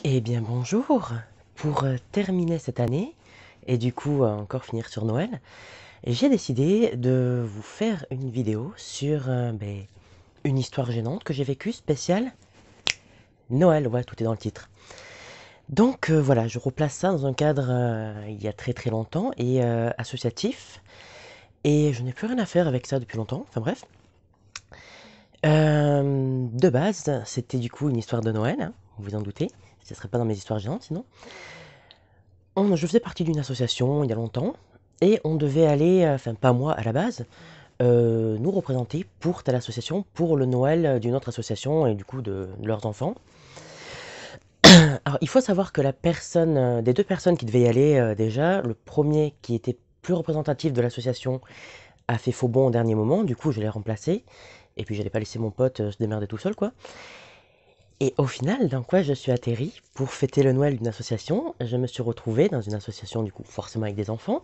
Eh bien bonjour! Pour terminer cette année et du coup encore finir sur Noël, j'ai décidé de vous faire une vidéo sur une histoire gênante que j'ai vécue spéciale Noël, ouais, tout est dans le titre. Donc voilà, je replace ça dans un cadre il y a très très longtemps et associatif, et je n'ai plus rien à faire avec ça depuis longtemps, enfin bref. De base, c'était du coup une histoire de Noël, hein, vous vous en doutez, ce serait pas dans mes histoires gênantes sinon. Je faisais partie d'une association il y a longtemps, et on devait aller, enfin pas moi à la base, nous représenter pour telle association, pour le Noël d'une autre association et du coup de leurs enfants. Alors il faut savoir que la personne, des deux personnes qui devaient y aller, déjà, le premier qui était plus représentatif de l'association a fait faux bond au dernier moment, du coup je l'ai remplacé, et puis j'allais pas laisser mon pote se démerder tout seul quoi. Et au final, dans quoi je suis atterri pour fêter le Noël d'une association, je me suis retrouvé dans une association du coup forcément avec des enfants.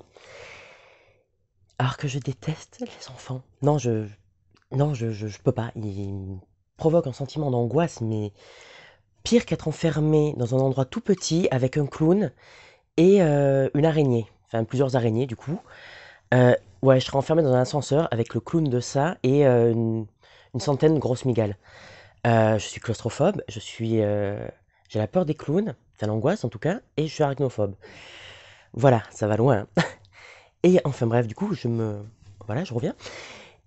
Alors que je déteste les enfants. Non, je peux pas. Ils me provoquent un sentiment d'angoisse, mais pire qu'être enfermé dans un endroit tout petit avec un clown et une araignée. Enfin, plusieurs araignées, du coup. Ouais, je serais enfermé dans un ascenseur avec le clown de ça et une centaine de grosses migales. Je suis claustrophobe, j'ai la peur des clowns, c'est l'angoisse en tout cas, et je suis arachnophobe. Voilà, ça va loin. Et enfin bref, du coup, voilà, je reviens.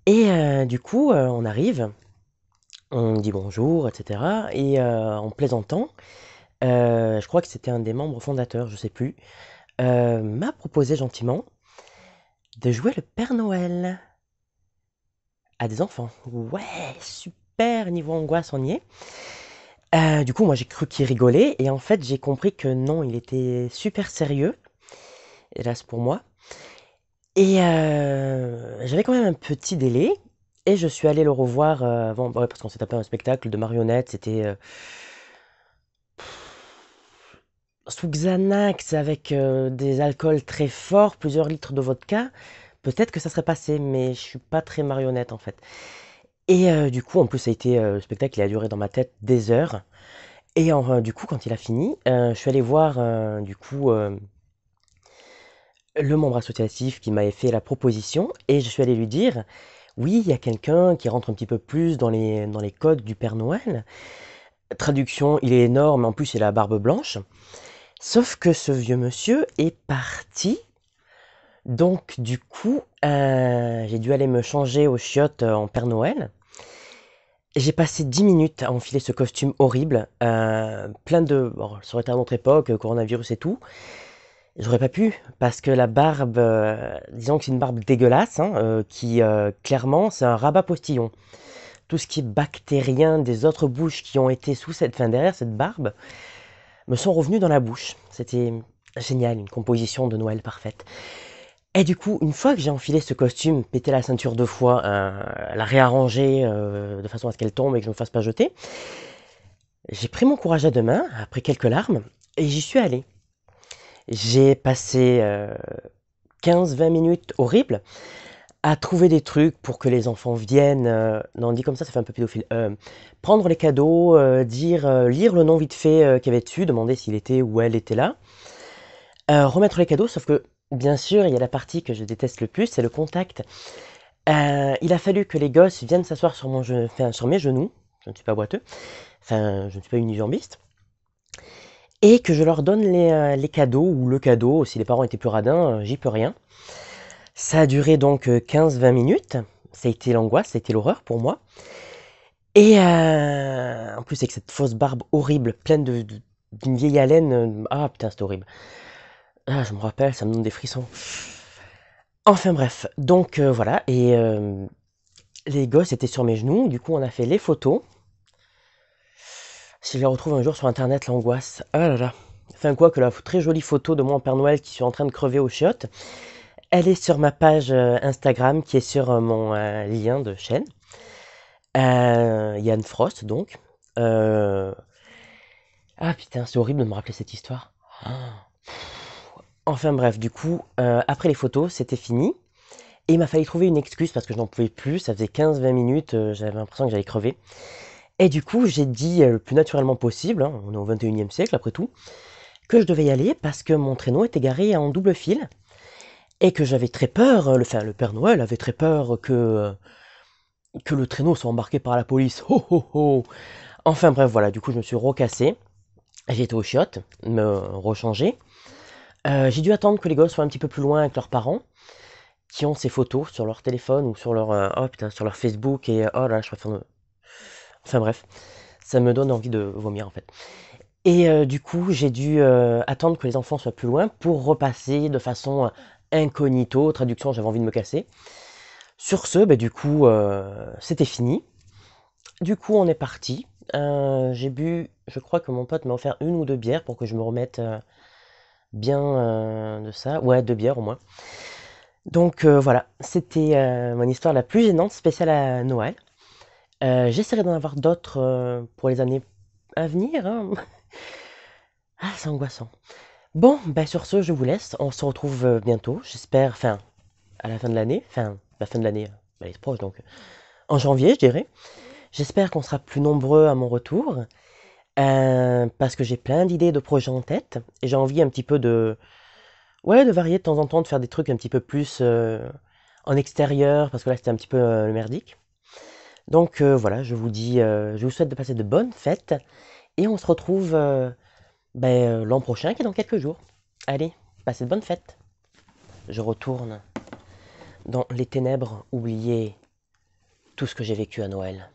Et du coup, on arrive, on dit bonjour, etc. Et en plaisantant, je crois que c'était un des membres fondateurs, je sais plus, m'a proposé gentiment de jouer le Père Noël à des enfants. Ouais, super, niveau angoisse, on y est. Du coup, moi j'ai cru qu'il rigolait, et en fait j'ai compris que non, il était super sérieux, hélas pour moi. Et j'avais quand même un petit délai, et je suis allé le revoir avant, ouais, parce qu'on s'est tapé un spectacle de marionnettes, c'était sous Xanax avec des alcools très forts, plusieurs litres de vodka. Peut-être que ça serait passé, mais je suis pas très marionnette en fait. Et du coup, en plus, ça a été le spectacle, il a duré dans ma tête des heures. Et du coup, quand il a fini, je suis allé voir du coup le membre associatif qui m'avait fait la proposition, et je suis allé lui dire, oui, il y a quelqu'un qui rentre un petit peu plus dans les codes du Père Noël. Traduction, il est énorme, en plus il a la barbe blanche. Sauf que ce vieux monsieur est parti, donc du coup, j'ai dû aller me changer aux chiottes en Père Noël. J'ai passé 10 minutes à enfiler ce costume horrible, plein de... Bon, ça aurait été à notre époque, coronavirus et tout. J'aurais pas pu, parce que la barbe, disons que c'est une barbe dégueulasse, hein, qui clairement c'est un rabat postillon. Tout ce qui est bactérien des autres bouches qui ont été sous cette, enfin derrière cette barbe, me sont revenus dans la bouche. C'était génial, une composition de Noël parfaite. Et du coup, une fois que j'ai enfilé ce costume, pété la ceinture 2 fois, la réarranger de façon à ce qu'elle tombe et que je ne me fasse pas jeter, j'ai pris mon courage à deux mains, après quelques larmes, et j'y suis allé. J'ai passé 15-20 minutes horribles à trouver des trucs pour que les enfants viennent. Non, dit comme ça fait un peu pédophile. Prendre les cadeaux, lire le nom vite fait qu'il y avait dessus, demander s'il était ou elle était là. Remettre les cadeaux, sauf que, bien sûr, il y a la partie que je déteste le plus, c'est le contact. Il a fallu que les gosses viennent s'asseoir sur enfin, sur mes genoux. Je ne suis pas boiteux. Enfin, je ne suis pas unijambiste. Et que je leur donne les cadeaux, ou le cadeau, si les parents étaient plus radins, j'y peux rien. Ça a duré donc 15-20 minutes. Ça a été l'angoisse, ça a été l'horreur pour moi. Et en plus, avec cette fausse barbe horrible, pleine d'une vieille haleine. Ah putain, c'était horrible. Ah, je me rappelle, ça me donne des frissons. Enfin bref, donc voilà, et les gosses étaient sur mes genoux, du coup on a fait les photos. Si je les retrouve un jour sur internet, l'angoisse. Ah là là. Enfin quoi que la très jolie photo de moi en Père Noël qui suis en train de crever aux chiottes, elle est sur ma page Instagram qui est sur mon lien de chaîne. Yann Frost donc. Euh, Ah putain, c'est horrible de me rappeler cette histoire. Ah. Enfin bref, du coup, après les photos, c'était fini. Et il m'a fallu trouver une excuse parce que je n'en pouvais plus. Ça faisait 15-20 minutes, j'avais l'impression que j'allais crever. Et du coup, j'ai dit le plus naturellement possible, hein, on est au 21e siècle après tout, que je devais y aller parce que mon traîneau était garé en double fil et que j'avais très peur, le Père Noël avait très peur que le traîneau soit embarqué par la police. Ho ho ho! Enfin bref, voilà, du coup je me suis recassé, j'ai été aux chiottes, me rechanger. J'ai dû attendre que les gosses soient un petit peu plus loin avec leurs parents, qui ont ces photos sur leur téléphone ou sur leur, oh putain, sur leur Facebook et oh là, je préfère enfin bref, ça me donne envie de vomir en fait. Et du coup, j'ai dû attendre que les enfants soient plus loin pour repasser de façon incognito, traduction, j'avais envie de me casser. Sur ce, bah, du coup, c'était fini. Du coup, on est parti. J'ai bu, je crois que mon pote m'a offert une ou deux bières pour que je me remette bien de ça. Ouais, deux bières au moins. Donc voilà, c'était mon histoire la plus gênante spéciale à Noël. J'essaierai d'en avoir d'autres pour les années à venir, hein. Ah, c'est angoissant. Bon, bah sur ce, je vous laisse. On se retrouve bientôt, j'espère, enfin, à la fin de l'année. Enfin, la fin de l'année, elle est proche, donc en janvier, je dirais. J'espère qu'on sera plus nombreux à mon retour, parce que j'ai plein d'idées de projets en tête, et j'ai envie un petit peu de, ouais, de varier de temps en temps, de faire des trucs un petit peu plus en extérieur, parce que là, c'était un petit peu le merdique. Donc voilà, je vous dis, je vous souhaite de passer de bonnes fêtes, et on se retrouve l'an prochain, qui est dans quelques jours. Allez, passez de bonnes fêtes. Je retourne dans les ténèbres, oublier tout ce que j'ai vécu à Noël.